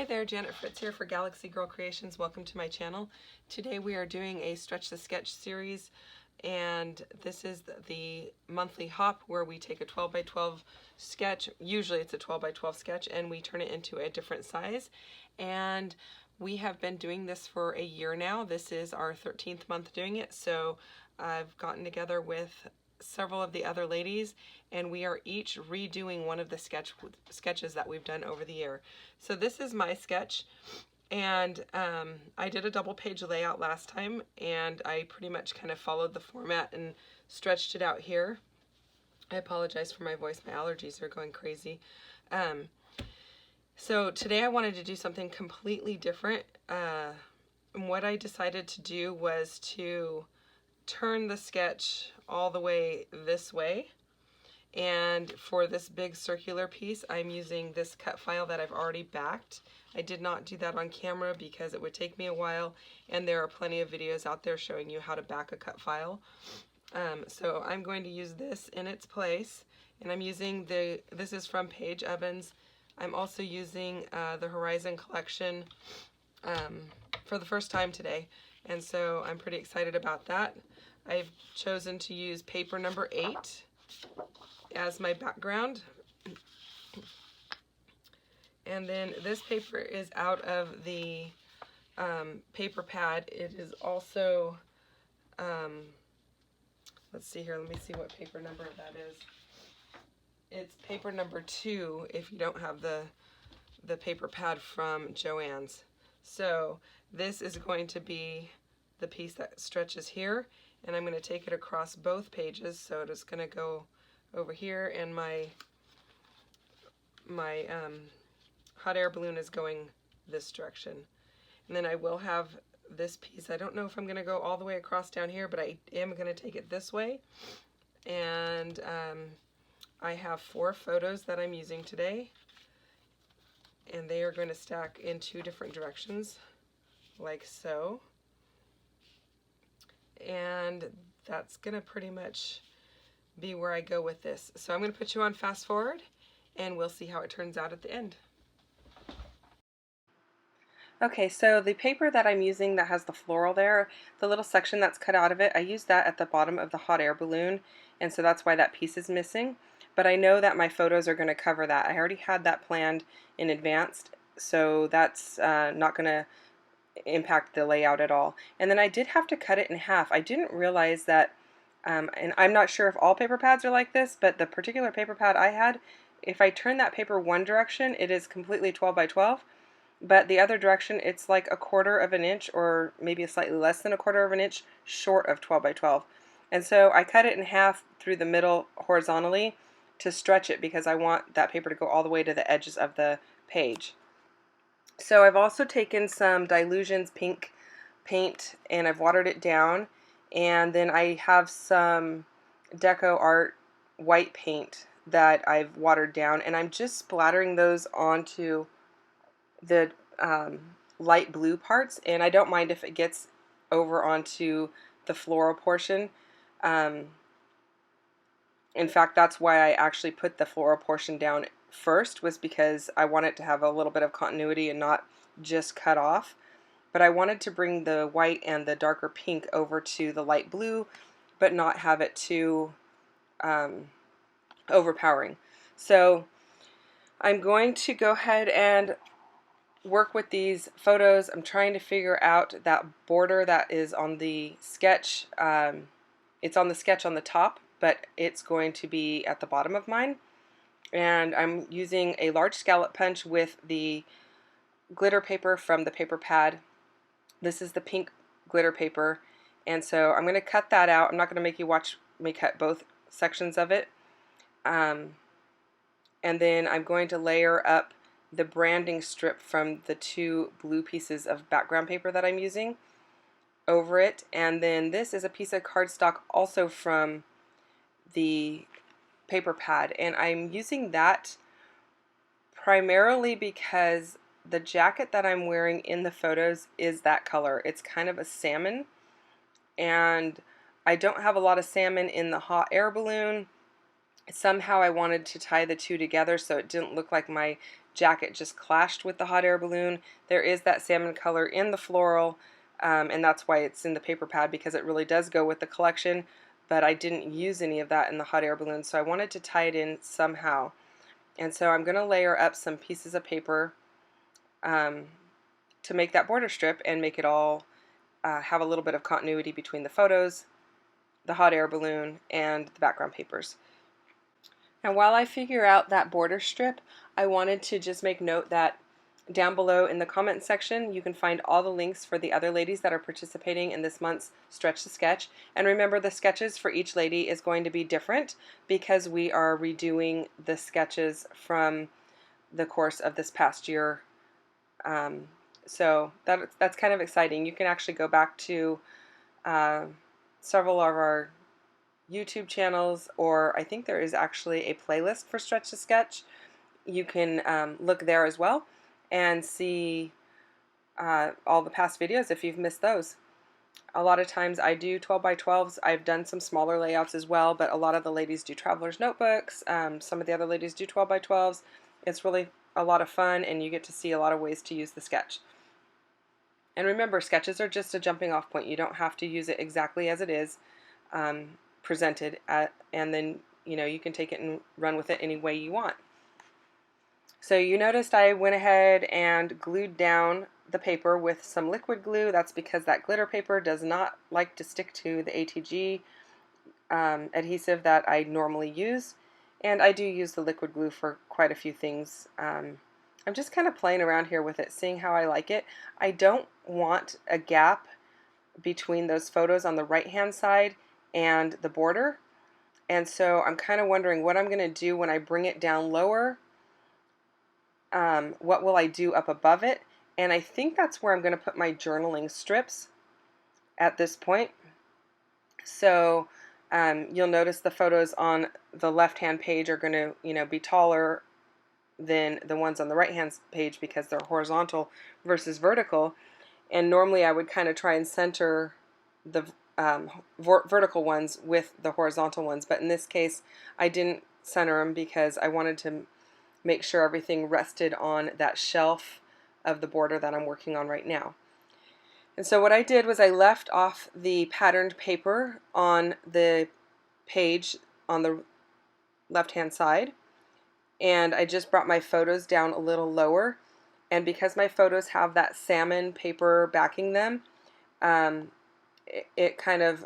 there, Janet Fritz here for Galaxy Girl Creations. Welcome to my channel. Today we are doing a Stretch the Sketch series, and this is the monthly hop where we take a 12 by 12 sketch, usually it's a 12 by 12 sketch, and we turn it into a different size. And we have been doing this for a year now. This is our 13th month doing it, so I've gotten together with several of the other ladies, and we are each redoing one of the sketches that we've done over the year. So this is my sketch, and I did a double page layout last time, and I pretty much kind of followed the format and stretched it out here. I apologize for my voice, my allergies are going crazy. So today I wanted to do something completely different. And what I decided to do was to turn the sketch all the way this way, and for this big circular piece I'm using this cut file that I've already backed. I did not do that on camera because it would take me a while, and there are plenty of videos out there showing you how to back a cut file. So I'm going to use this in its place, and I'm using this is from Paige Evans. I'm also using the Horizon collection for the first time today, and so I'm pretty excited about that. I've chosen to use paper number 8 as my background. And then this paper is out of the paper pad. It is also, let's see here, let me see what paper number that is. It's paper number 2 if you don't have the paper pad from Joann's. So this is going to be the piece that stretches here, and I'm going to take it across both pages, so it is going to go over here, and my hot air balloon is going this direction. And then I will have this piece. I don't know if I'm going to go all the way across down here, but I am going to take it this way. And I have 4 photos that I'm using today, and they are going to stack in 2 different directions, like so. And that's going to pretty much be where I go with this. So I'm going to put you on fast forward, and we'll see how it turns out at the end. Okay, so the paper that I'm using that has the floral there, the little section that's cut out of it, I used that at the bottom of the hot air balloon, and so that's why that piece is missing. But I know that my photos are going to cover that. I already had that planned in advance, so that's not going to impact the layout at all. And then I did have to cut it in half. I didn't realize that, and I'm not sure if all paper pads are like this, but the particular paper pad I had, if I turn that paper one direction, it is completely 12 by 12, but the other direction, it's like 1/4 of an inch, or maybe a slightly less than 1/4 of an inch short of 12 by 12. And so I cut it in half through the middle horizontally to stretch it, because I want that paper to go all the way to the edges of the page. So I've also taken some Dylusions pink paint, and I've watered it down, and then I have some Deco Art white paint that I've watered down, and I'm just splattering those onto the light blue parts, and I don't mind if it gets over onto the floral portion. In fact, that's why I actually put the floral portion down first, was because I want it to have a little bit of continuity and not just cut off. But I wanted to bring the white and the darker pink over to the light blue, but not have it too overpowering. So I'm going to go ahead and work with these photos. I'm trying to figure out that border that is on the sketch. It's on the sketch on the top, but it's going to be at the bottom of mine. And I'm using a large scallop punch with the glitter paper from the paper pad. This is the pink glitter paper, and so I'm going to cut that out. I'm not going to make you watch me cut both sections of it. And then I'm going to layer up the branding strip from the 2 blue pieces of background paper that I'm using over it. And then this is a piece of cardstock also from the paper pad, and I'm using that primarily because the jacket that I'm wearing in the photos is that color. It's kind of a salmon, and I don't have a lot of salmon in the hot air balloon, Somehow I wanted to tie the two together so it didn't look like my jacket just clashed with the hot air balloon. There is that salmon color in the floral, and that's why it's in the paper pad, because it really does go with the collection, but I didn't use any of that in the hot air balloon, so I wanted to tie it in somehow. And so I'm going to layer up some pieces of paper um, to make that border strip and make it all have a little bit of continuity between the photos, the hot air balloon, and the background papers. And while I figure out that border strip, I wanted to just make note that down below in the comment section, you can find all the links for the other ladies that are participating in this month's Stretch to Sketch. And remember, the sketches for each lady is going to be different because we are redoing the sketches from the course of this past year. So that's kind of exciting. You can actually go back to several of our YouTube channels, or I think there is actually a playlist for Stretch to Sketch. You can look there as well and see all the past videos if you've missed those. A lot of times I do 12 by 12s. I've done some smaller layouts as well, but a lot of the ladies do traveler's notebooks. Some of the other ladies do 12 by 12s. It's really a lot of fun, and you get to see a lot of ways to use the sketch. And remember, sketches are just a jumping off point. You don't have to use it exactly as it is presented and then you can take it and run with it any way you want. So you noticed I went ahead and glued down the paper with some liquid glue. That's because that glitter paper does not like to stick to the ATG adhesive that I normally use, and I do use the liquid glue for quite a few things. I'm just kind of playing around here with it, seeing how I like it. I don't want a gap between those photos on the right hand side and the border, and so I'm kind of wondering what I'm going to do when I bring it down lower. What will I do up above it? And I think that's where I'm going to put my journaling strips at this point. So you'll notice the photos on the left hand page are going to be taller than the ones on the right hand page because they're horizontal versus vertical. And normally I would kind of try and center the vertical ones with the horizontal ones, but in this case I didn't center them because I wanted to make sure everything rested on that shelf of the border that I'm working on right now. And so what I did was I left off the patterned paper on the page on the left hand side, and I just brought my photos down a little lower, and because my photos have that salmon paper backing them, it kind of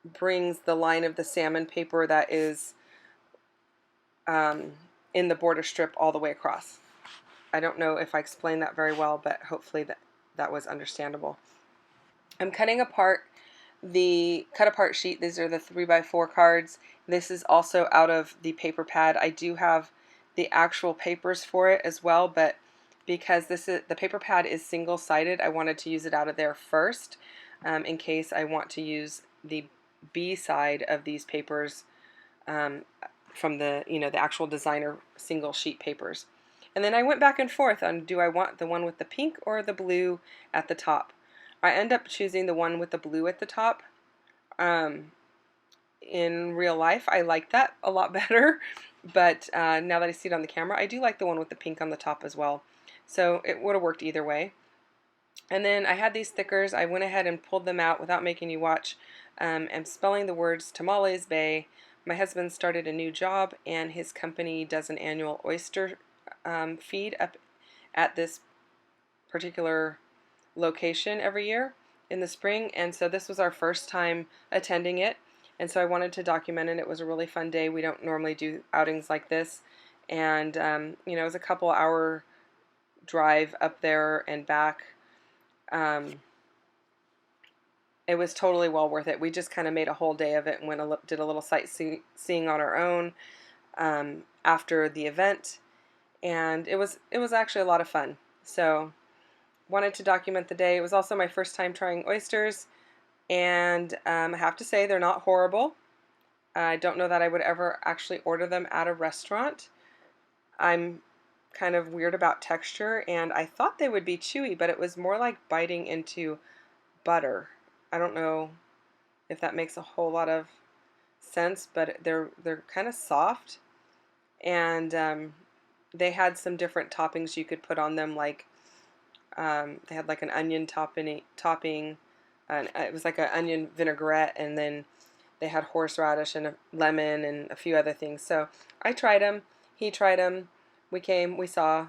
brings the line of the salmon paper that is in the border strip all the way across. I don't know if I explained that very well, but hopefully that was understandable. I'm cutting apart the cut apart sheet. These are the 3x4 cards. This is also out of the paper pad. I do have the actual papers for it as well, but because the paper pad is single-sided, I wanted to use it out of there first in case I want to use the B side of these papers from the the actual designer single sheet papers. And then I went back and forth on, do I want the one with the pink or the blue at the top? I end up choosing the one with the blue at the top. In real life, I like that a lot better, but now that I see it on the camera, I do like the one with the pink on the top as well. So it would have worked either way. And then I had these stickers. I went ahead and pulled them out without making you watch. I'm spelling the words Tomales Bay. My husband started a new job, and his company does an annual oyster feed up at this particular location every year in the spring, and so this was our first time attending it, and so I wanted to document it. It was a really fun day. We don't normally do outings like this, and it was a couple hour drive up there and back. It was totally well worth it. We just kind of made a whole day of it and did a little sightseeing on our own after the event, and it was actually a lot of fun. So wanted to document the day. It was also my first time trying oysters, and I have to say they're not horrible. I don't know that I would ever actually order them at a restaurant. I'm kind of weird about texture, and I thought they would be chewy, but it was more like biting into butter. I don't know if that makes a whole lot of scents, but they're kind of soft, and they had some different toppings you could put on them, like they had like an onion topping, and it was like an onion vinaigrette, and then they had horseradish and a lemon and a few other things. So I tried them. He tried them. We came. We saw.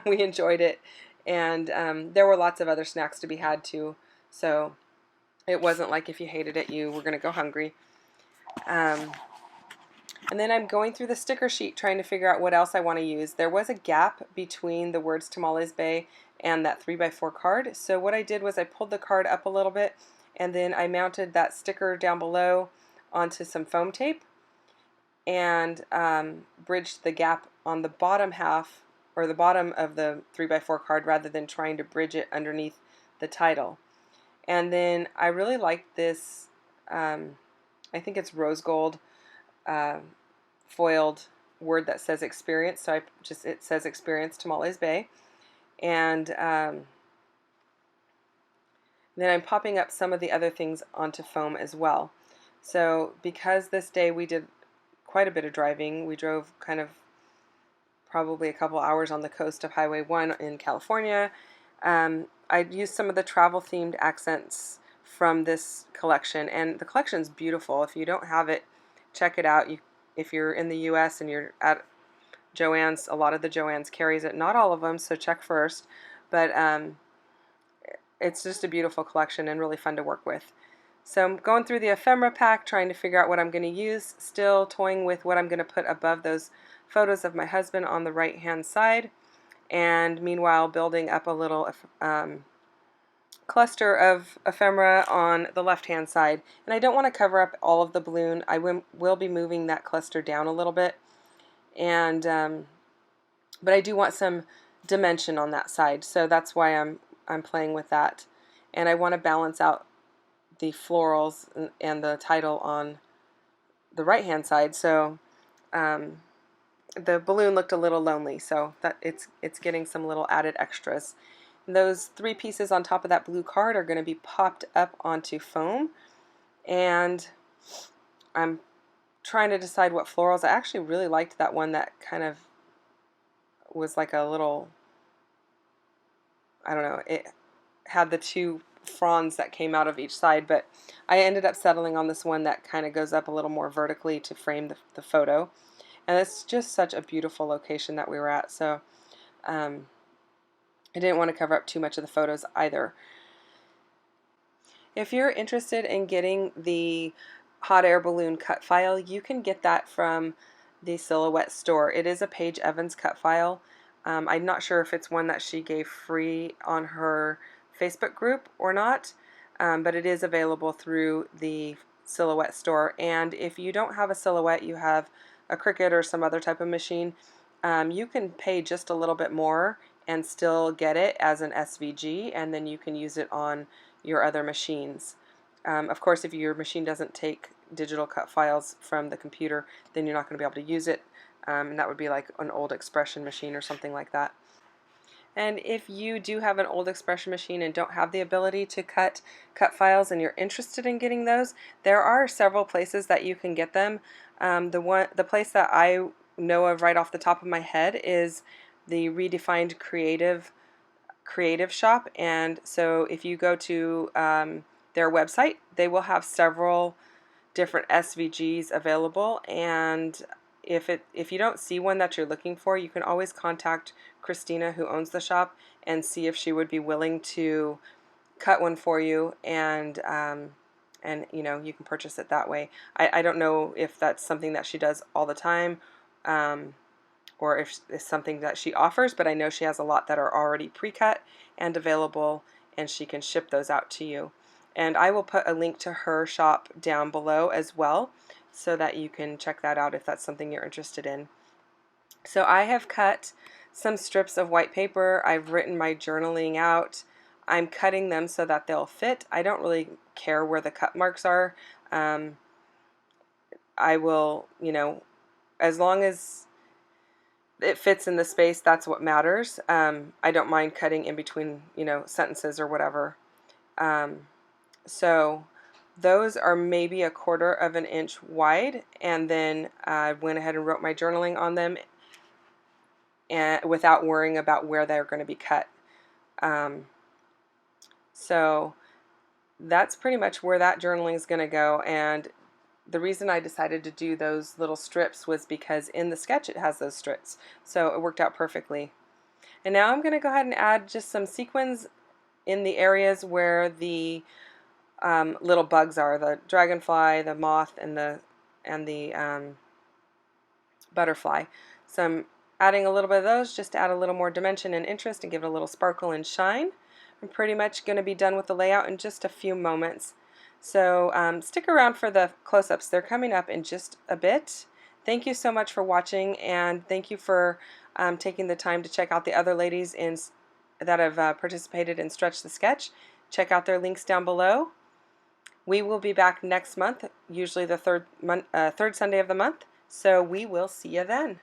We enjoyed it, and there were lots of other snacks to be had too. So it wasn't like if you hated it, you were gonna go hungry. Um, and then I'm going through the sticker sheet trying to figure out what else I want to use. There was a gap between the words Tomales Bay and that 3x4 card. So what I did was I pulled the card up a little bit, and then I mounted that sticker down below onto some foam tape, and bridged the gap on the bottom half, or the bottom of the 3x4 card, rather than trying to bridge it underneath the title. And then I really like this, I think it's rose gold uh, foiled word that says experience. So it says experience Tomales Bay. And then I'm popping up some of the other things onto foam as well. So because this day we did quite a bit of driving, we drove kind of probably a couple hours on the coast of Highway 1 in California. I used some of the travel themed accents from this collection, and the collection's beautiful. If you don't have it, check it out. If you're in the US and you're at Joann's, a lot of the Joann's carries it. Not all of them, so check first. But it's just a beautiful collection and really fun to work with. So I'm going through the ephemera pack, trying to figure out what I'm going to use, still toying with what I'm going to put above those photos of my husband on the right hand side, and meanwhile building up a little cluster of ephemera on the left hand side. And I don't want to cover up all of the balloon. I will be moving that cluster down a little bit, and but I do want some dimension on that side, so that's why I'm playing with that. And I want to balance out the florals and the title on the right hand side, so the balloon looked a little lonely, so that it's getting some little added extras. And those 3 pieces on top of that blue card are going to be popped up onto foam, and I'm trying to decide what florals. I actually really liked that one that kind of was like a little, I don't know, it had the 2 fronds that came out of each side, but I ended up settling on this one that kind of goes up a little more vertically to frame the photo. And it's just such a beautiful location that we were at, so I didn't want to cover up too much of the photos either. If you're interested in getting the hot air balloon cut file, you can get that from the Silhouette store. It is a Paige Evans cut file. I'm not sure if it's one that she gave free on her Facebook group or not, but it is available through the Silhouette store. And if you don't have a Silhouette, you have a Cricut or some other type of machine, you can pay just a little bit more and still get it as an SVG, and then you can use it on your other machines. Of course, if your machine doesn't take digital cut files from the computer, then you're not going to be able to use it, and that would be like an old Expression machine or something like that. And if you do have an old Expression machine and don't have the ability to cut files and you're interested in getting those, there are several places that you can get them. The place that I know of right off the top of my head is the Redefined Creative Shop, and so if you go to their website, they will have several different SVGs available, and if you don't see one that you're looking for, you can always contact Christina, who owns the shop, and see if she would be willing to cut one for you, and you know, you can purchase it that way. I don't know if that's something that she does all the time, or if it's something that she offers, but I know she has a lot that are already pre-cut and available, and she can ship those out to you. And I will put a link to her shop down below as well, so that you can check that out if that's something you're interested in. So I have cut some strips of white paper. I've written my journaling out. I'm cutting them so that they'll fit. I don't really care where the cut marks are. I will, you know, as long as it fits in the space, that's what matters. I don't mind cutting in between, you know, sentences or whatever. So those are maybe 1/4 of an inch wide, and then I went ahead and wrote my journaling on them and without worrying about where they're going to be cut. So that's pretty much where that journaling is going to go. And the reason I decided to do those little strips was because in the sketch it has those strips, so it worked out perfectly. And now I'm going to go ahead and add just some sequins in the areas where the little bugs are, the dragonfly, the moth, and the butterfly. So I'm adding a little bit of those just to add a little more dimension and interest and give it a little sparkle and shine. I'm pretty much going to be done with the layout in just a few moments. So stick around for the close-ups. They're coming up in just a bit. Thank you so much for watching, and thank you for taking the time to check out the other ladies that have participated in Stretch the Sketch. Check out their links down below. We will be back next month, usually the third Sunday of the month, so we will see you then.